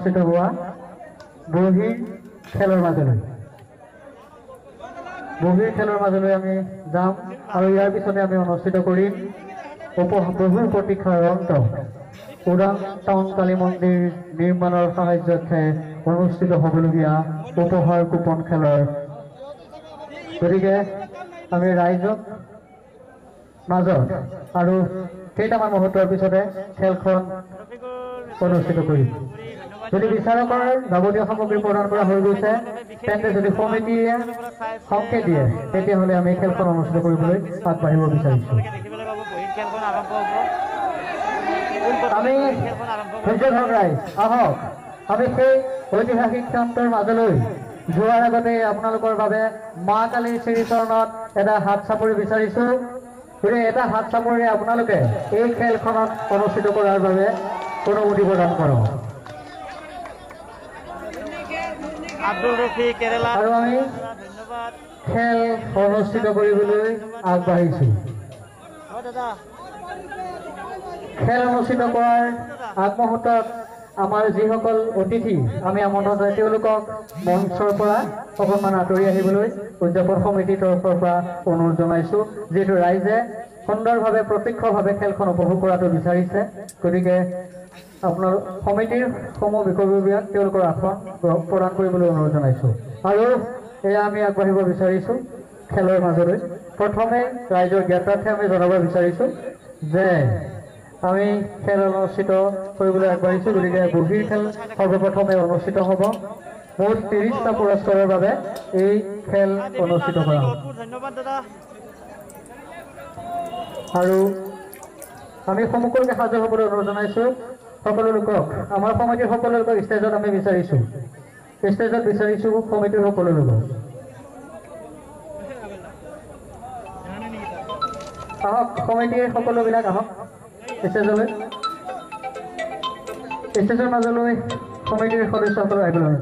অনুষ্ঠিত হোৱা বহিৰ খেলৰ মাজলৈ আমি যাম আৰু ইয়াৰ পিছতে আমি অনুষ্ঠিত কৰিম বহু প্ৰতীক্ষাৰ অন্ত ওৰাং টাউন কালী মন্দিৰ নিৰ্মাণৰ সাহায্যে অনুষ্ঠিত হ'বলগীয়া উপহাৰ কুপন খেলৰ গতিকে আমি ৰাইজক মাজত আৰু কেইটামান মুহূৰ্তৰ পিছতে খেলখন অনুষ্ঠিত কৰিম যদি বিচাৰকৰ যাৱতীয় সামগ্ৰী প্ৰদান কৰা হৈ গৈছে তেন্তে যদি সমিতিয়ে সংকেত দিয়ে তেতিয়াহ'লে আমি খেলখন অনুষ্ঠিত কৰিবলৈ আগবাঢ়িব বিচাৰিছোঁ আমি ধৈৰ্য ধৰক ৰাইজ আহক আমি সেই ঐতিহাসিক ক্ষণটোৰ মাজলৈ যোৱাৰ আগতে আপোনালোকৰ বাবে মা কালীৰ শ্ৰীচৰণত এটা হাত চাপৰি বিচাৰিছোঁ গতিকে এটা হাত চাপৰিৰে আপোনালোকে এই খেলখনত অনুষ্ঠিত কৰাৰ বাবে অনুমতি প্ৰদান কৰক আৰু আমি খেল অনুষ্ঠিত কৰিবলৈ আগবাঢ়িছোঁ খেল অনুষ্ঠিত কৰাৰ আগমুহূৰ্তত আমাৰ যিসকল অতিথি আমি আমন্ত্ৰণ জনাই তেওঁলোকক মঞ্চৰ পৰা অকণমান আঁতৰি আহিবলৈ উদযাপন সমিতিৰ তৰফৰ পৰা অনুৰোধ জনাইছোঁ যিহেতু ৰাইজে সুন্দৰভাৱে প্ৰত্যক্ষভাৱে খেলখন উপভোগ কৰাটো বিচাৰিছে গতিকে আপোনাৰ সমিতিৰ সমূহ বিষয়ববীয়াক তেওঁলোকৰ আসন প্ৰদান কৰিবলৈ অনুৰোধ জনাইছোঁ আৰু এয়া আমি আগবাঢ়িব বিচাৰিছোঁ খেলৰ মাজলৈ প্ৰথমে ৰাইজৰ জ্ঞাতাৰ্থে আমি জনাব বিচাৰিছোঁ যে আমি খেল অনুষ্ঠিত কৰিবলৈ আগবাঢ়িছোঁ গতিকে বহিৰ খেল সৰ্বপ্ৰথমে অনুষ্ঠিত হ'ব মুঠ 30টা পুৰস্কাৰৰ বাবে এই খেল অনুষ্ঠিত কৰা হ'ব আৰু আমি সকলোকে সাজু হ'বলৈ অনুৰোধ জনাইছোঁ সকলো লোকক আমাৰ সমিতিৰ সকলো লোকক ষ্টেজত আমি বিচাৰিছোঁ সমিতিৰ সকলো লোকক আহক সমিতিৰ সকলোবিলাক আহক ষ্টেজৰ মাজলৈ সমিতিৰ সদস্যসকল আহিবলৈ